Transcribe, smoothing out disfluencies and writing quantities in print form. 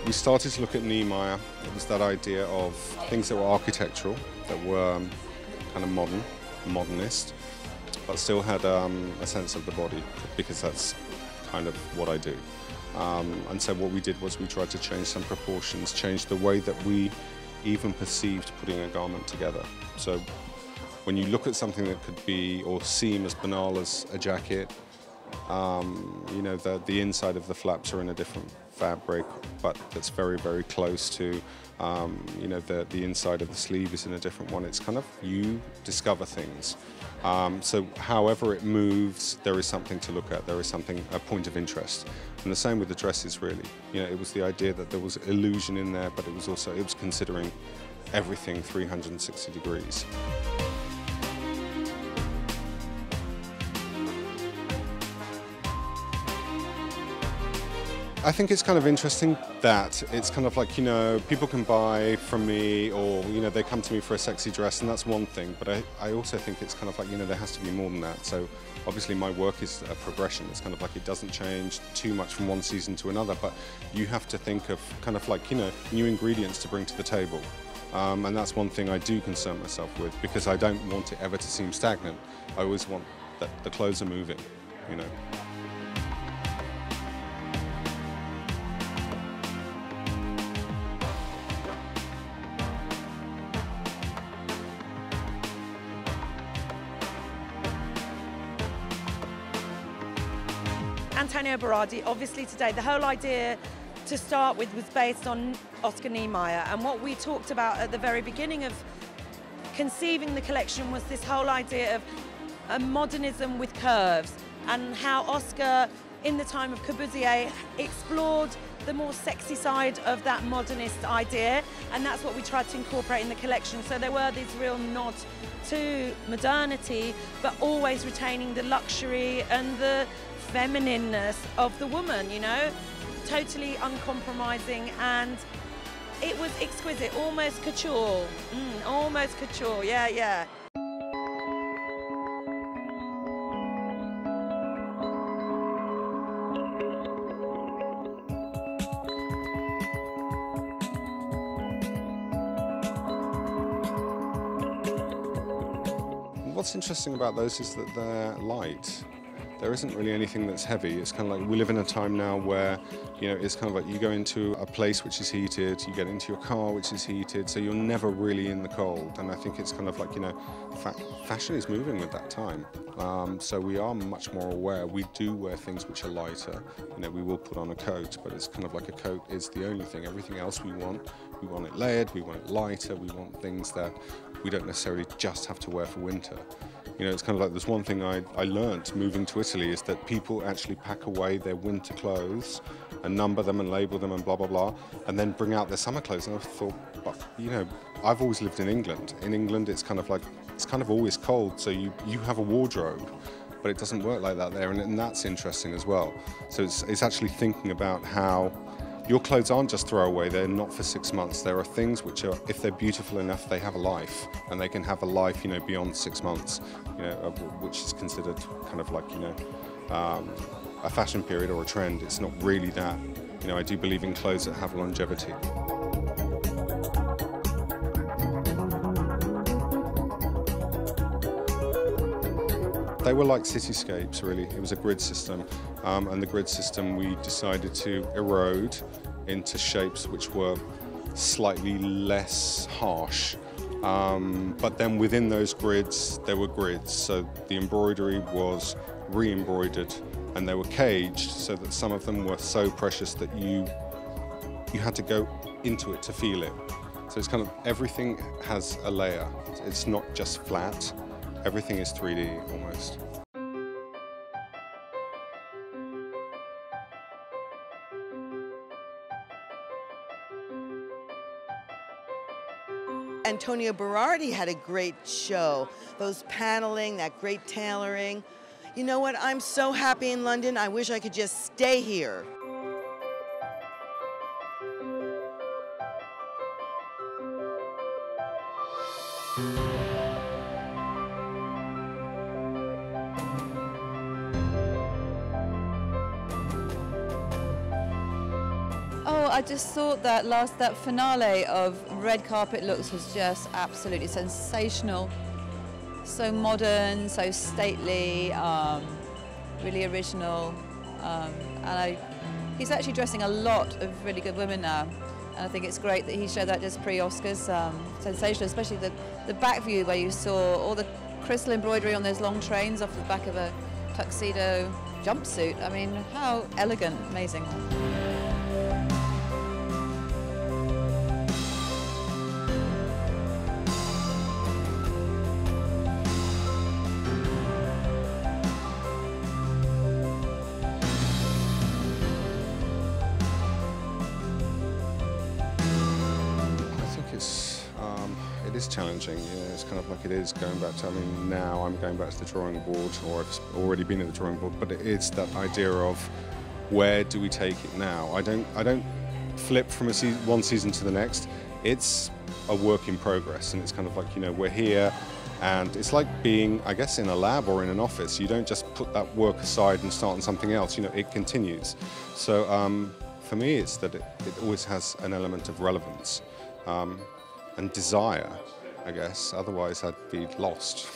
we started to look at Niemeyer, it was that idea of things that were architectural, that were kind of modernist, but still had a sense of the body, because that's kind of what I do. And so what we did was we tried to change some proportions, change the way that we even perceived putting a garment together. So when you look at something that could be or seem as banal as a jacket, you know, the inside of the flaps are in a different fabric, but that's very, very close to, you know, the inside of the sleeve is in a different one. It's kind of, you discover things. So however it moves, there is something to look at, there is something, a point of interest. And the same with the dresses, really. You know, it was the idea that there was illusion in there, but it was also, it was considering everything 360 degrees. I think it's kind of interesting that it's kind of like, you know, people can buy from me, or, you know, they come to me for a sexy dress, and that's one thing, but I also think it's kind of like, you know, there has to be more than that. So obviously my work is a progression. It's kind of like it doesn't change too much from one season to another, but you have to think of kind of like, you know, new ingredients to bring to the table. And that's one thing I do concern myself with, because I don't want it ever to seem stagnant. I always want that the clothes are moving, you know. Antonio Berardi, obviously today, the whole idea to start with was based on Oscar Niemeyer, and what we talked about at the very beginning of conceiving the collection was this whole idea of a modernism with curves, and how Oscar, in the time of Corbusier, explored the more sexy side of that modernist idea, and that's what we tried to incorporate in the collection. So there were these real nods to modernity, but always retaining the luxury and the feminineness of the woman, you know, totally uncompromising, and it was exquisite, almost couture, almost couture, yeah. What's interesting about those is that they're light. There isn't really anything that's heavy. It's kind of like, we live in a time now where, you know, it's kind of like you go into a place which is heated, you get into your car which is heated, so you're never really in the cold. And I think it's kind of like, you know, fashion is moving with that time. So we are much more aware. We do wear things which are lighter. You know, we will put on a coat, but it's kind of like a coat is the only thing. Everything else we want it layered, we want it lighter, we want things that we don't necessarily just have to wear for winter. You know, it's kind of like, there's one thing I learned moving to Italy, is that people actually pack away their winter clothes and number them and label them and blah, blah, blah, and then bring out their summer clothes. And I thought, but, you know, I've always lived in England. In England, it's kind of like, it's kind of always cold, so you have a wardrobe, but it doesn't work like that there, and that's interesting as well. So it's actually thinking about how your clothes aren't just throwaway, they're not for 6 months. There are things which are, if they're beautiful enough, they have a life, and they can have a life, you know, beyond 6 months, you know, which is considered kind of like, you know, a fashion period or a trend. It's not really that. You know, I do believe in clothes that have longevity. They were like cityscapes, really. It was a grid system, and the grid system we decided to erode into shapes which were slightly less harsh. But then within those grids, there were grids. So the embroidery was re-embroidered, and they were caged so that some of them were so precious that you had to go into it to feel it. So it's kind of, everything has a layer. It's not just flat. Everything is 3D almost. Antonio Berardi had a great show. Those paneling, that great tailoring. You know what? I'm so happy in London. I wish I could just stay here. Well, I just thought that that finale of red carpet looks was just absolutely sensational. So modern, so stately, really original. He's actually dressing a lot of really good women now. And I think it's great that he showed that just pre-Oscars. Sensational, especially the back view where you saw all the crystal embroidery on those long trains off the back of a tuxedo jumpsuit. I mean, how elegant, amazing. It is challenging. It's kind of like it is going back to, I mean, now I'm going back to the drawing board, or I've already been at the drawing board, but it's that idea of where do we take it now? I don't flip from one season to the next. It's a work in progress, and it's kind of like, we're here, and it's like being, I guess, in a lab or in an office. You don't just put that work aside and start on something else. It continues. So for me, it's that it always has an element of relevance. And desire, I guess, otherwise I'd be lost.